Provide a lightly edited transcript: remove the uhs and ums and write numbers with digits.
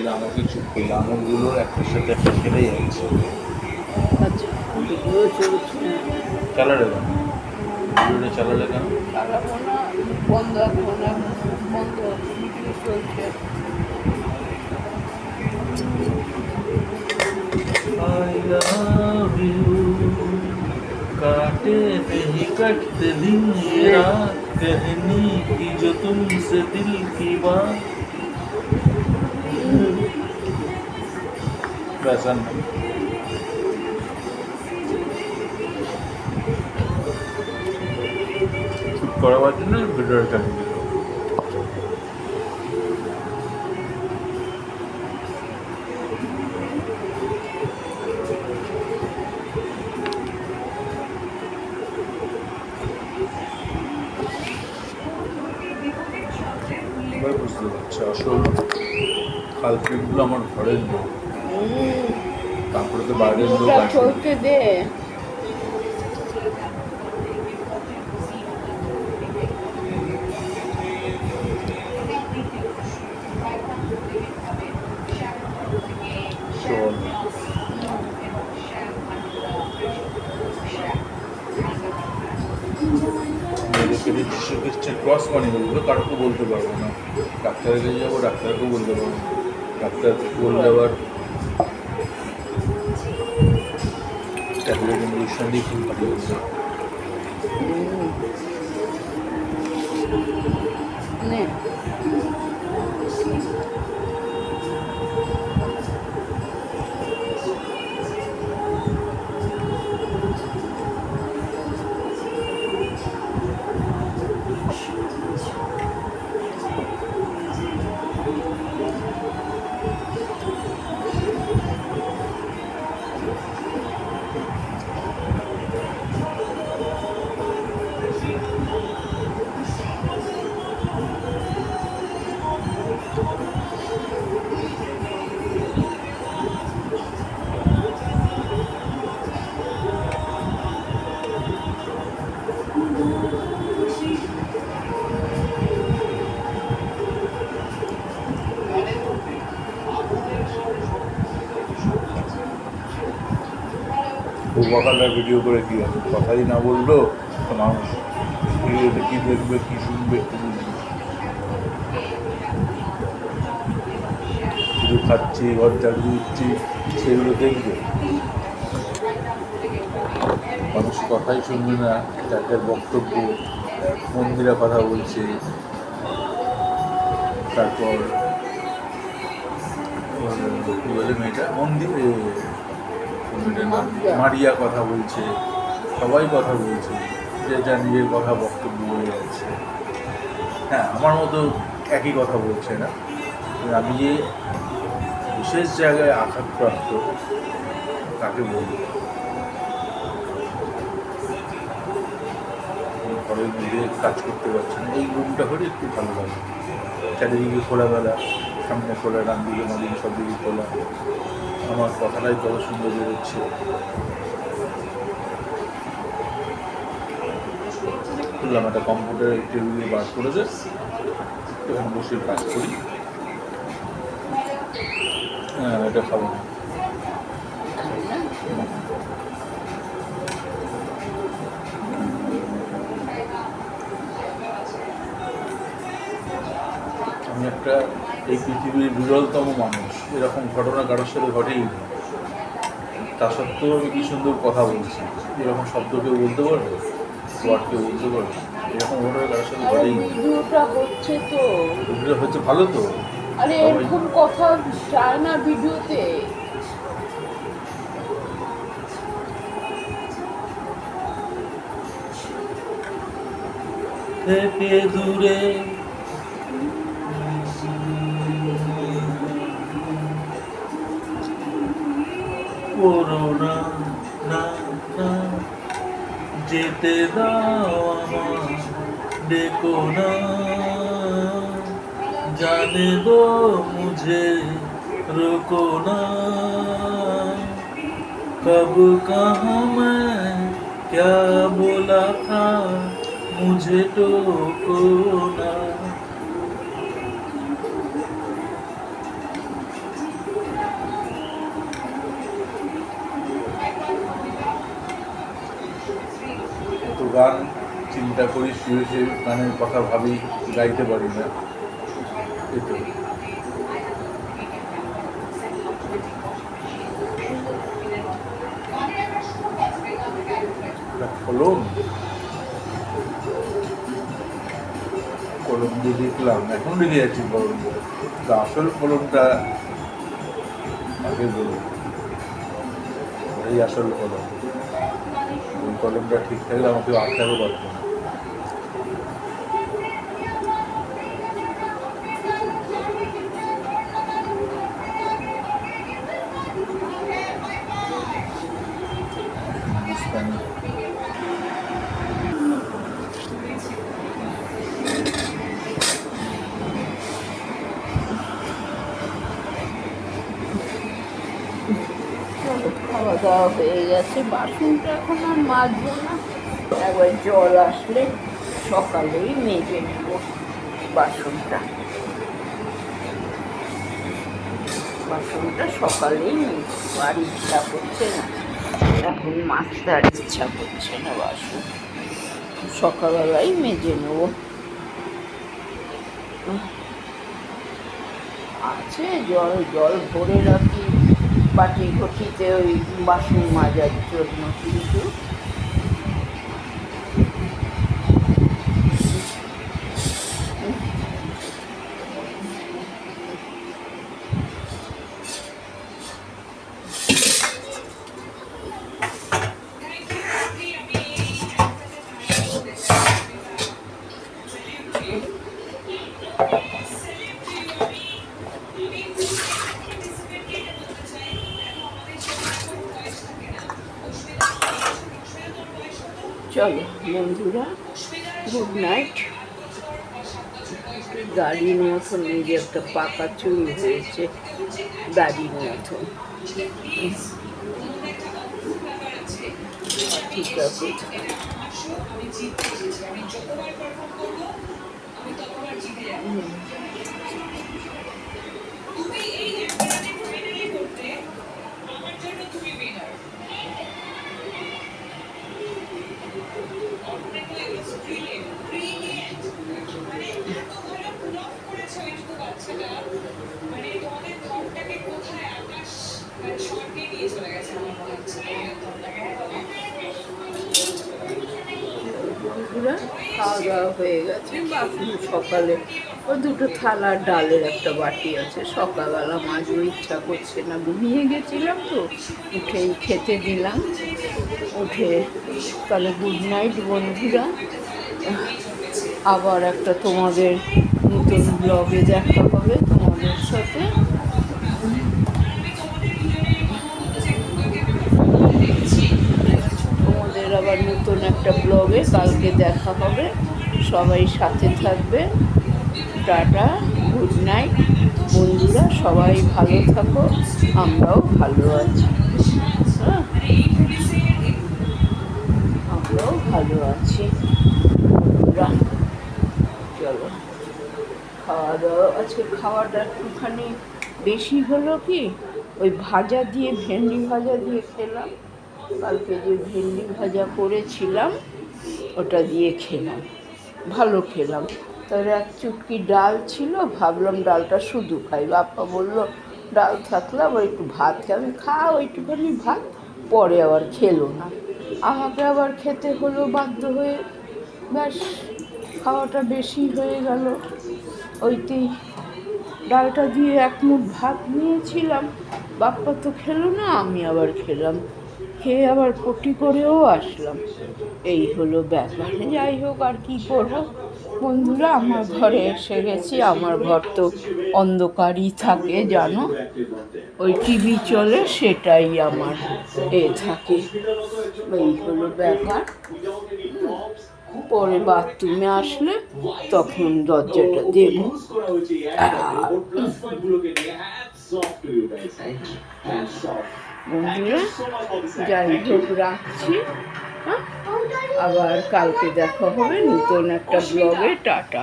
করলে আমাকে চুপ করলে আঙুলগুলোর একটার সাথে একটা খেলে যাচ্ছে। আচ্ছা, ভিডিও চলছে। চালালে কেন? ভিডিওটা চালালে কেন? চালাবো না, বন্ধ এখন, বন্ধ, ভিডিও চলছে। I love you, काटे नहीं कटते दिन ये रात, कहनी की जो तुमसे दिल की बात। वैसा नहीं চুপ করাবার জন্য ভিডিওটা চালিয়ে দিল। এবার বুঝতে পারছি আসল কালপ্রিটগুলো আমার ঘরের লোক, তারপরে তো বাইরের লোক ভিডিওটা আসে। চলতে দে। চল মেয়েদেরকে যিশু খ্রিস্টের ক্রস বানিয়ে বলবো, কারোকে বলতে পারবো না। ডাক্তারের কাছে যাবো, ডাক্তারকেও বলতে পারবো না। ডাক্তার বললে আবার ট্যাবলেট ইঞ্জেকশন দিয়ে খুব ভালো হচ্ছে। নে পূর্বকালের ভিডিও করে কী হবে, কথাই না বললো তো মানুষ ভিডিওতে কী দেখবে কী শুনবে কী বুঝবে। শুধু খাচ্ছি, ঘর ঝাড়ু দিচ্ছি, সেগুলো দেখবে। মানুষ কথাই শুনবে না, যাদের বক্তব্য মন্দিরে কথা বলছে, তারপর কী বলে মেয়েটা মন্দিরে মারিয়া কথা বলছে, সবাই কথা বলছে, যে যা নিজের কথা বক্তব্য বলে যাচ্ছে। হ্যাঁ, আমার মতো একই কথা বলছে না, আমি যে বিশেষ জায়গায় আঘাতপ্রাপ্ত তাকে বলব। ঘরের মধ্যে কাজ করতে পারছি না, এই রুমটা করে একটু ভালো লাগে। চারিদিকে খোলামেলা, সামনে খোলা, ডান দিকে মাদিকে সব দিকে খোলা, আমার কথাটাই কত সুন্দর বেরোচ্ছে। খুললাম একটা কম্পিউটারের টেবিলে বার করে দে, এখানে বসে কাজ করি। হ্যাঁ, এটা খাবো না। আমি একটা এই পৃথিবীর বিরলতম মানুষ, এরকম ঘটনা কারোর সাথে ঘটেই না। তা সত্ত্বেও আমি কী সুন্দর কথা বলছি, এরকম শব্দ কেউ বলতে পারবে, ওয়ার্ড কেউ বলতে পারবে? এরকম ঘটনা কারোর সাথে ঘটেই না। ভিডিওটা হচ্ছে তো। ভিডিও হচ্ছে ভালো তো। আরে এরকম কথা যায় না ভিডিওতে। থেকে দূরে করোনা না না, যেতে দাও আমার, देखो ना, जाने दो मुझे, रुको ना, कब कहाँ मैं क्या बोला था, मुझे टोको ना। গান চিন্তা করি, শুয়ে শুয়ে গানের কথা ভাবি, গাইতে পারি না, এতো কলম কলম দিয়ে লিখলাম, এখন লিখে যাচ্ছি কলম দিয়ে, কিন্তু আসল কলমটা আগে বলুন, এই আসল কলম, ওই কলমটা ঠিক থাকলে আমাকে আটকাতে পারতো না। হিন্দুস্তানি খাওয়া দাওয়া হয়ে গেছে, বাসনটা এখন আর মাজবো না, একবার জল আসলে সকালেই মেজে নেব বাসনটা। বাসনটা সকালেই মেজবো, আর ইচ্ছা করছে না, এখন মাজতে আর ইচ্ছা করছে না, বাসন সকালবেলাই মেজে নেব। আছে জল, জল ভরে রাখি বাটি ঘটিতে ওই বাসন মাজার জন্য, কিন্তু চলো বন্ধুরা, গুড নাইট। দাড়ির মতন এই যে একটা পাকা চুল হয়েছে, দাড়ির মতন, ঠিক আছে। বন্ধুরা, খাওয়া দাওয়া হয়ে গেছে, বাসন সকালে ও দুটো থালার ডালের একটা বাটি আছে, সকালবেলা মাজবো, ইচ্ছা করছে না, ঘুমিয়ে গেছিলাম তো, উঠেই খেতে দিলাম। উঠে তাহলে গুড নাইট বন্ধুরা, আবার একটা তোমাদের নতুন ব্লগে দেখা হবে তোমাদের সাথে। তোমাদের আবার নতুন একটা ব্লগে কালকে দেখা হবে, সবাই সাথে থাকবে। টাটা, গুড নাইট বন্ধুরা, সবাই ভালো থাকো, আমরাও ভালো আছি, হ্যাঁ আমরাও ভালো আছি বন্ধুরা। চলো খাওয়া দাওয়া, আজকে খাওয়াটা একটুখানি বেশি হলো, কি ওই ভাজা দিয়ে, ভেন্ডি ভাজা দিয়ে খেলাম, কালকে যে ভেন্ডি ভাজা করেছিলাম ওটা দিয়ে খেলাম, ভালো খেলাম। তাহলে এক চুটকি ডাল ছিল, ভাবলাম ডালটা শুধু খাই, বাপ্পা বললো ডাল থাকলে আবার একটু ভাত খাই, আমি ওইটুখানি ভাত, পরে আবার খেলো না, আমাকে আবার খেতে হলো বাধ্য হয়ে, ব্যাস খাওয়াটা বেশি হয়ে গেল। ওইতেই ডালটা দিয়ে এক মুঠ ভাত নিয়েছিলাম, বাপ্পা তো খেলো না, আমি আবার খেলাম, খেয়ে আবার পটি করেও আসলাম, এই হলো ব্যাপার। যাই হোক, আর কি করব বন্ধুরা, আমার ঘরে এসে গেছি, আমার ঘর তো অন্ধকারই থাকে জানো, ওই টিভি চলে, সেটাই আমার থাকে, এই হলো ব্যাপার। পরে বাথরুমে আসলে তখন দরজাটা দেব। বন্ধুরা, যাই হোক রাখছি, হ্যাঁ আবার কালকে দেখা হবে নতুন একটা ব্লগে। টাটা।